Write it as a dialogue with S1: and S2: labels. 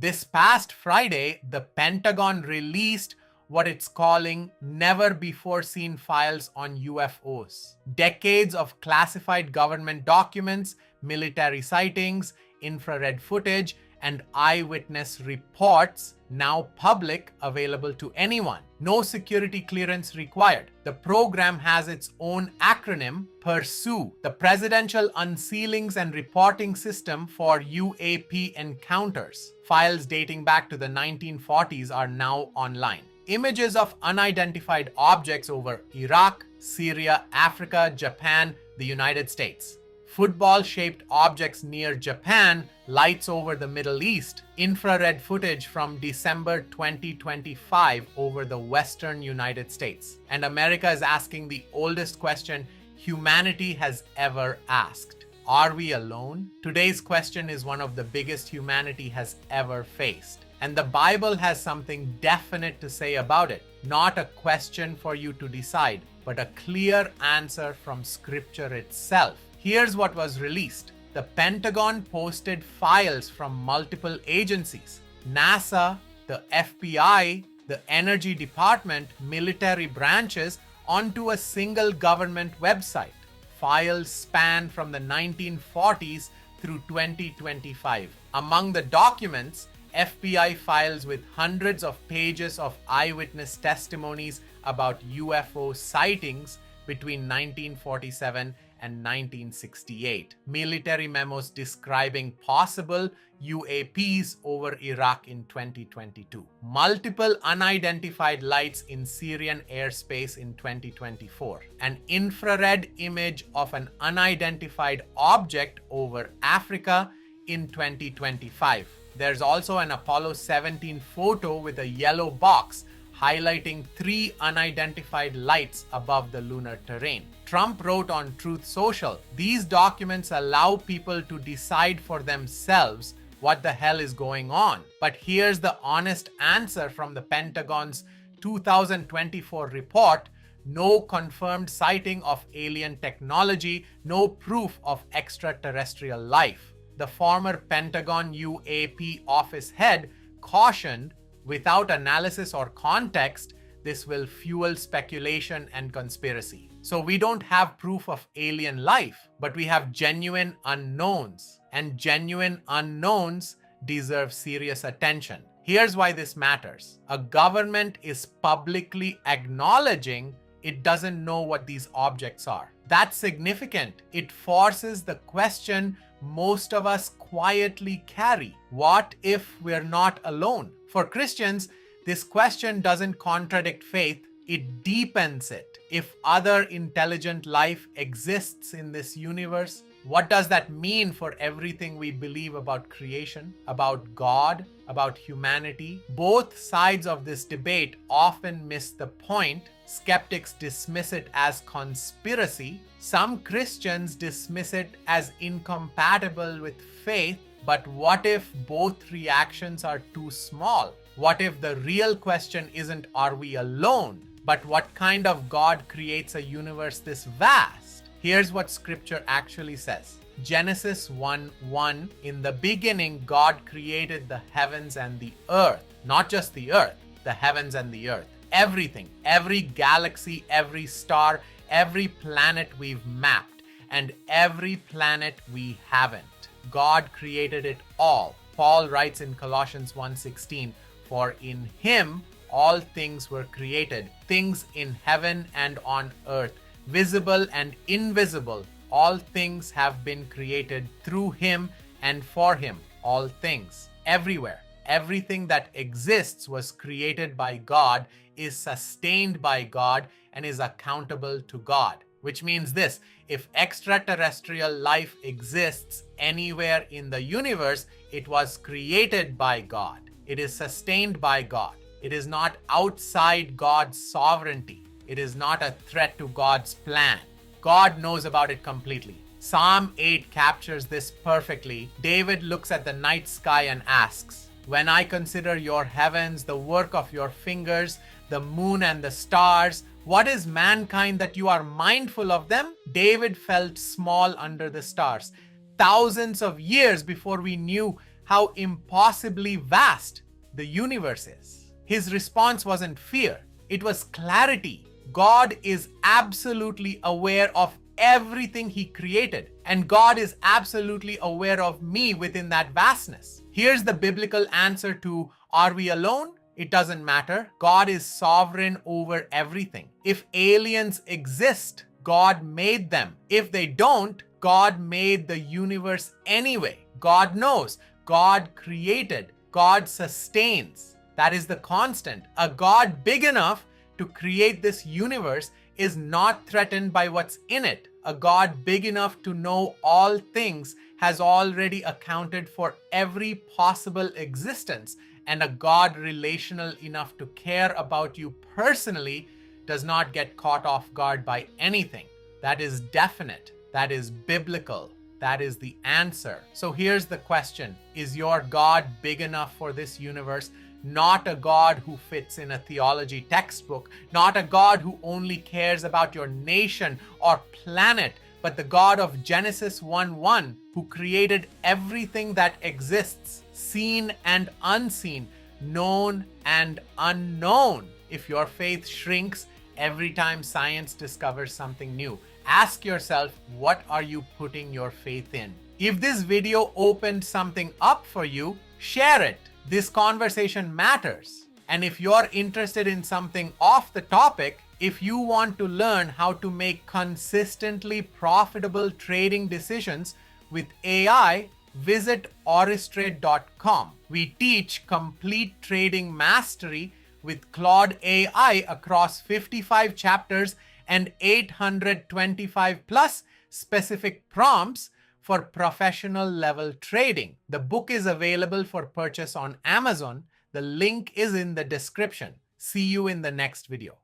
S1: This past Friday, the Pentagon released what it's calling never-before-seen files on UFOs. Decades of classified government documents, military sightings, infrared footage, and eyewitness reports now public, available to anyone. No security clearance required. The program has its own acronym, PURSUE, the Presidential Unsealings and Reporting System for UAP Encounters. Files dating back to the 1940s are now online. Images of unidentified objects over Iraq, Syria, Africa, Japan, the United States. Football-shaped objects near Japan, lights over the Middle East, infrared footage from December 2025 over the western United States. And America is asking the oldest question humanity has ever asked. Are we alone? Today's question is one of the biggest humanity has ever faced. And the Bible has something definite to say about it. Not a question for you to decide, but a clear answer from Scripture itself. Here's what was released. The Pentagon posted files from multiple agencies: NASA, the FBI, the Energy Department, military branches, onto a single government website. Files span from the 1940s through 2025. Among the documents, FBI files with hundreds of pages of eyewitness testimonies about UFO sightings between 1947 and 1968. Military memos describing possible UAPs over Iraq in 2022. Multiple unidentified lights in Syrian airspace in 2024. An infrared image of an unidentified object over Africa in 2025. There's also an Apollo 17 photo with a yellow box highlighting 3 unidentified lights above the lunar terrain. Trump wrote on Truth Social, "These documents allow people to decide for themselves what the hell is going on." But here's the honest answer from the Pentagon's 2024 report: no confirmed sighting of alien technology, no proof of extraterrestrial life. The former Pentagon UAP office head cautioned, without analysis or context, this will fuel speculation and conspiracy. So we don't have proof of alien life, but we have genuine unknowns. And genuine unknowns deserve serious attention. Here's why this matters. A government is publicly acknowledging it doesn't know what these objects are. That's significant. It forces the question most of us quietly carry. What if we're not alone? For Christians, this question doesn't contradict faith, it deepens it. If other intelligent life exists in this universe, what does that mean for everything we believe about creation, about God, about humanity? Both sides of this debate often miss the point. Skeptics dismiss it as conspiracy. Some Christians dismiss it as incompatible with faith. But what if both reactions are too small? What if the real question isn't are we alone, but what kind of God creates a universe this vast? Here's what Scripture actually says. Genesis 1:1, in the beginning God created the heavens and the earth. Not just the earth, the heavens and the earth. Everything, every galaxy, every star, every planet we've mapped, and every planet we haven't. God created it all. Paul writes in Colossians 1:16, "For in him all things were created, things in heaven and on earth, visible and invisible. All things have been created through him and for him, all things." Everywhere, everything that exists was created by God, is sustained by God, and is accountable to God. Which means this: if extraterrestrial life exists anywhere in the universe, it was created by God. It is sustained by God. It is not outside God's sovereignty. It is not a threat to God's plan. God knows about it completely. Psalm 8 captures this perfectly. David looks at the night sky and asks, "When I consider your heavens, the work of your fingers, the moon and the stars, what is mankind that you are mindful of them?" David felt small under the stars. Thousands of years before we knew how impossibly vast the universe is. His response wasn't fear, it was clarity. God is absolutely aware of everything He created, and God is absolutely aware of me within that vastness. Here's the biblical answer to, are we alone? It doesn't matter. God is sovereign over everything. If aliens exist, God made them. If they don't, God made the universe anyway. God knows. God created. God sustains. That is the constant. A God big enough to create this universe is not threatened by what's in it. A God big enough to know all things has already accounted for every possible existence, and a God relational enough to care about you personally does not get caught off guard by anything. That is definite. That is biblical. That is the answer. So here's the question. Is your God big enough for this universe? Not a God who fits in a theology textbook, not a God who only cares about your nation or planet, but the God of Genesis 1:1, who created everything that exists, seen and unseen, known and unknown. If your faith shrinks every time science discovers something new, ask yourself, what are you putting your faith in? If this video opened something up for you, share it. This conversation matters. And if you're interested in something off the topic, if you want to learn how to make consistently profitable trading decisions with AI, visit oristrate.com. We teach complete trading mastery with Claude AI across 55 chapters and 825 plus specific prompts for professional level trading. The book is available for purchase on Amazon. The link is in the description. See you in the next video.